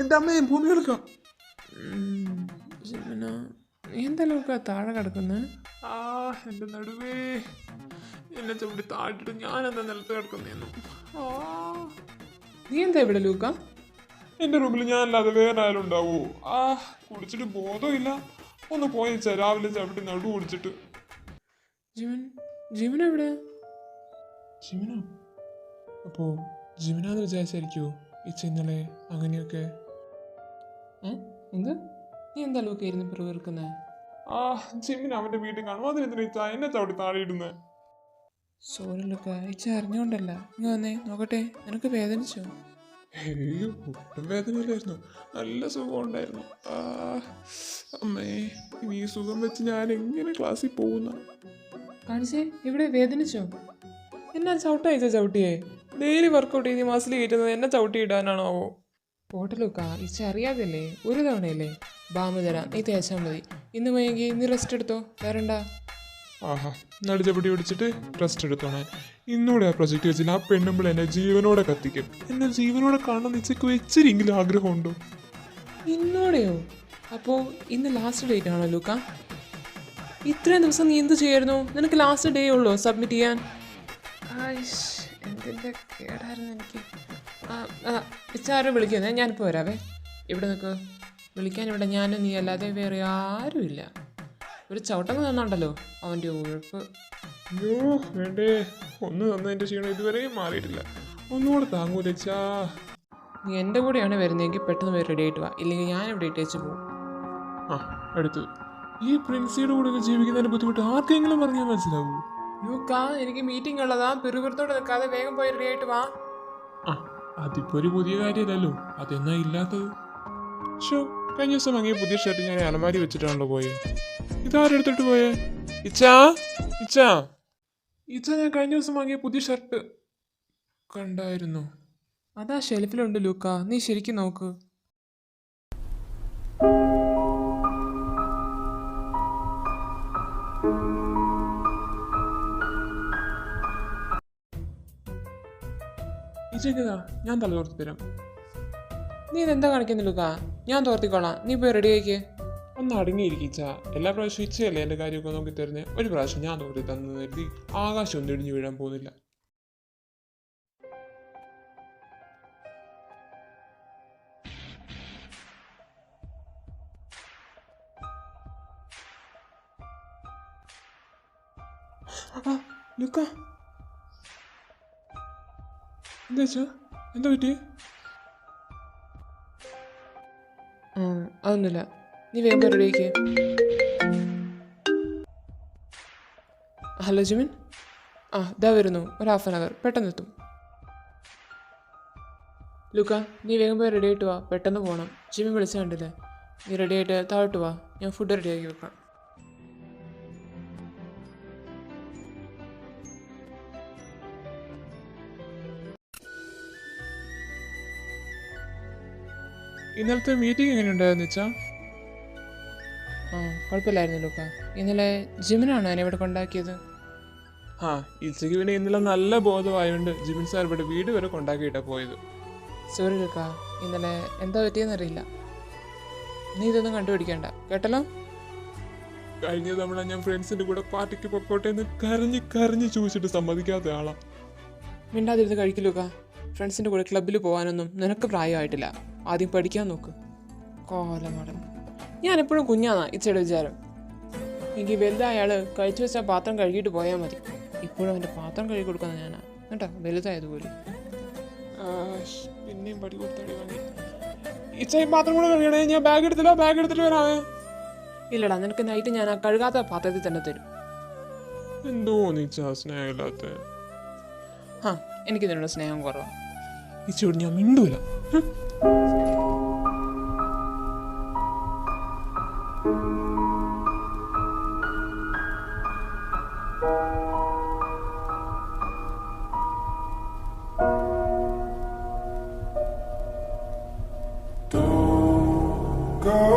എൻ്റെ അമ്മയും ഭൂമി എടുക്കാം. ജിമിന, നീ എന്തായാലും താഴെ കിടക്കുന്നത്? എൻ്റെ നടുവേ എന്നെ ചവിട്ടി താഴ്ത്തിട്ട് ഞാൻ എന്താ നിലത്ത് കിടക്കുന്നേന്നു. നീ എന്താ ഇവിടെ ലൂക്ക? എൻ്റെ റൂമിൽ ഞാൻ അല്ലാതെ വേറെ ആരും ഉണ്ടാവോ? കുടിച്ചിട്ട് ബോധമില്ല. ഒന്ന് പോയിച്ചാ രാവിലെ ചവിട്ടി നടു കുടിച്ചിട്ട്. ജിമിന എവിടെ? ജിമിനോ? അപ്പോ ജിമിനാന്ന് വിചാരിച്ചായിരിക്കോ ഇച്ച ഇന്നലെ അങ്ങനെയൊക്കെ? എന്ത്? നീ എന്താ ലൂക്ക ഇരുന്ന് പിറവിറുക്കുന്നേ? ജിമിൻ അവന്റെ വീട്ടിൽ കാണും. അതിനെന്തിനാ ഇച്ച എന്നെ ചവിട്ടി താഴെ ഇടുന്നേ? സോറി ലൂക്ക, ഇച്ച അറിഞ്ഞോണ്ടല്ല. നീ വന്നേ നോക്കട്ടെ, നിനക്ക് വേദനിച്ചോ? ഒട്ടും വേദനയില്ലായിരുന്നു, നല്ല സുഖം ഉണ്ടായിരുന്നു. അമ്മേ, ഇനി ഈ സുഖം വെച്ച് ഞാൻ എങ്ങനെ ക്ലാസ്സിൽ പോകുന്ന? കാണിച്ചേ, ഇവിടെ വേദനിച്ചോ? എന്നാ ചവിട്ടയച്ച ചവിട്ടിയേ? ഡെയിലി വർക്കൗട്ട് ചെയ്ത് മസിൽ കയറ്റുന്നത് എന്നെ ചവിട്ടി ഇടാനാണോ? പോട്ടെ ലൂക്ക, ഇച്ച അറിയാതല്ലേ, ഒരു തവണയല്ലേ. ബാമ തരാം, നീ തേച്ചാൽ മതി. ഇന്ന് വൈകി നീ റെസ്റ്റ് എടുത്തോ, വരണ്ട. നടുചപ്പടി പിടിച്ചിട്ട് റെസ്റ്റ് എടുത്തോണേ. ഇന്നൂടെ ആ പ്രൊജക്റ്റ് വെച്ചില്ല, ആ പെണ്ണുമ്പോൾ എന്നെ ജീവനോടെ കത്തിക്കും. എന്നെ ജീവനോടെ കാണാൻ ഇച്ചക്ക് വെച്ചിരിങ്കിലും ആഗ്രഹമുണ്ടോ? ഇന്നോടെയോ? അപ്പോൾ ഇന്ന് ലാസ്റ്റ് ഡേറ്റ് ആണോ ലൂക്ക? ഇത്രയും ദിവസം നീ എന്ത് ചെയ്യായിരുന്നു? നിനക്ക് ലാസ്റ്റ് ഡേ ഉള്ളൂ സബ്മിറ്റ് ചെയ്യാൻ. എന്തിൻ്റെ കേടായിരുന്നു എനിക്ക്. ഇച്ചാരും വിളിക്കുന്നേ, ഞാനിപ്പോൾ വരാവേ. ഇവിടെ നിൽക്ക്, വിളിക്കാൻ ഇവിടെ ഞാനും നീ അല്ലാതെ വേറെ ആരുമില്ല. ഒരു ചവിട്ടങ്ങ് തന്നുണ്ടല്ലോ അവൻ്റെ ഉഴപ്പ്. അയ്യോ വേണ്ടേ, ഒന്ന് തന്നതിൻ്റെ ക്ഷീണം ഇതുവരെയും മാറിയിട്ടില്ല. ഒന്നുകൂടെ താങ്ങൂലച്ചാ. നീ എൻ്റെ കൂടെയാണ് വരുന്നതെങ്കിൽ പെട്ടെന്ന് പോയി റെഡി ആയിട്ട് വാ, ഇല്ലെങ്കിൽ ഞാൻ ഇവിടെ ഇട്ടേച്ച് പോകും. അടുത്തത്, ഈ പ്രിൻസിയുടെ കൂടെ ജീവിക്കുന്നതിന് ബുദ്ധിമുട്ട് ആർക്കെങ്കിലും പറഞ്ഞാൽ മനസ്സിലാവൂ? ലൂക്ക, എനിക്ക് മീറ്റിംഗ് ഉള്ളതാ, പിറുപിറുത്തോടെ നിൽക്കാതെ വേഗം പോയി റെഡി ആയിട്ട് വാ. അതിപ്പോ ഒരു പുതിയ കാര്യമല്ലല്ലോ, അതെന്നാ ഇല്ലാത്തത്? കഴിഞ്ഞ ദിവസം വാങ്ങിയ പുതിയ ഷർട്ട് ഞാൻ അലമാരി വെച്ചിട്ടാണല്ലോ പോയെ. ഇതാരെടുത്തിട്ട് പോയേ? ഇച്ചാ, ഞാൻ കഴിഞ്ഞ ദിവസം വാങ്ങിയ പുതിയ ഷർട്ട് കണ്ടായിരുന്നു. അതാ ഷെൽഫിലുണ്ട് ലൂക്ക, നീ ശരിക്കും നോക്ക്. ഇച്ചേക്കതാ, ഞാൻ തല തോർത്തി തരാം. നീ ഇതെന്താ കാണിക്കുന്നു ലൂക്ക? ഞാൻ തോർത്തിക്കോളാം, നീ പോയി റെഡി ആയിക്കേ. ഒന്ന് അടങ്ങിയിരിക്കിച്ച. എല്ലാ പ്രാവശ്യവും ഇച്ചയല്ലേ എൻ്റെ കാര്യമൊക്കെ നോക്കി തരുന്നേ. ഒരു പ്രാവശ്യം ഞാൻ തോർത്തി തന്നു കരുതി ആകാശം ഒന്നും ഇടിഞ്ഞു വീഴാൻ പോകുന്നില്ല. ലുക്ക, എന്താ പറ്റി? അതൊന്നുമില്ല, നീ വേഗം പോയി റെഡി ആയിക്കേ. ഹലോ ജിമിൻ, ഇതാ വരുന്നു, ഒരു ഹാഫ് ആൻ അവർ, പെട്ടെന്ന് എത്തും. ലൂക്ക, നീ വേഗം പോയി റെഡി ആയിട്ട് വാ, പെട്ടെന്ന് പോകണം. ജിമിൻ വിളിച്ച കണ്ടില്ലേ? നീ റെഡി ആയിട്ട് താഴോട്ട് വാ, ഞാൻ ഫുഡ് റെഡിയാക്കി വെക്കാം. ഇന്നലത്തെ മീറ്റിംഗ് എങ്ങനെയുണ്ടായിരുന്നു വെച്ചാ? കുഴപ്പമില്ലായിരുന്നു ലൂക്ക. ഇന്നലെ ജിമിനാണ് എന്നെ ഇവിടെ കൊണ്ടാക്കിയത്. ഇച്ചയ്ക്ക് പിന്നെ ഇന്നലെ നല്ല ബോധമായോണ്ട് ജിമിൻ സാർ ഇവിടെ വീട് വരെ കൊണ്ടാക്കിയിട്ടാ പോയത്. സോറി ലൂക്ക, ഇന്നലെ എന്താ പറ്റിയെന്നറിയില്ല. നീ ഇതൊന്നും കണ്ടുപിടിക്കണ്ട കേട്ടല്ലോ. കഴിഞ്ഞ തവണ ഞാൻ ഫ്രണ്ട്സിന്റെ കൂടെ പാർട്ടിക്ക് പൊക്കോട്ടെ എന്ന് കരഞ്ഞ് ചോദിച്ചിട്ട് സമ്മതിക്കാത്ത ആളാ. മിണ്ടാതിരുന്ന് കഴിക്കില്ലൂക്ക. ഫ്രണ്ട്സിൻ്റെ കൂടെ ക്ലബ്ബിൽ പോകാനൊന്നും നിനക്ക് പ്രായമായിട്ടില്ല. ആദ്യം പഠിക്കാൻ നോക്ക്. കോലമടം. ഞാനെപ്പോഴും കുഞ്ഞാന്നാ ഇച്ചയുടെ വിചാരം. എനിക്ക് വലുതായ ആൾ കഴിച്ചു വെച്ചാൽ പാത്രം കഴുകിയിട്ട് പോയാൽ മതി. ഇപ്പോഴും അവൻ്റെ പാത്രം കഴുകി കൊടുക്കുന്ന ഞാനാ കേട്ടോ, വലുതായതുപോലെ. പിന്നെയും പടി കൊടുത്തടി വാങ്ങി. ഇച്ചായി പാത്രം കൂടെ കഴുകണേ. ഞാൻ ബാഗ് എടുത്തിട്ട് വരാമേ. ഇല്ലടാ, നിനക്ക് നൈറ്റ് ഞാൻ ആ കഴുകാത്ത പാത്രത്തിൽ തന്നെ തരും. എന്തോ നീച്ചാ സ്നേഹമില്ലാത്ത. എനിക്ക് നിന്നോട് സ്നേഹം കുറവാ. ഇച്ചോട് ഞാൻ മിണ്ടൂല. Go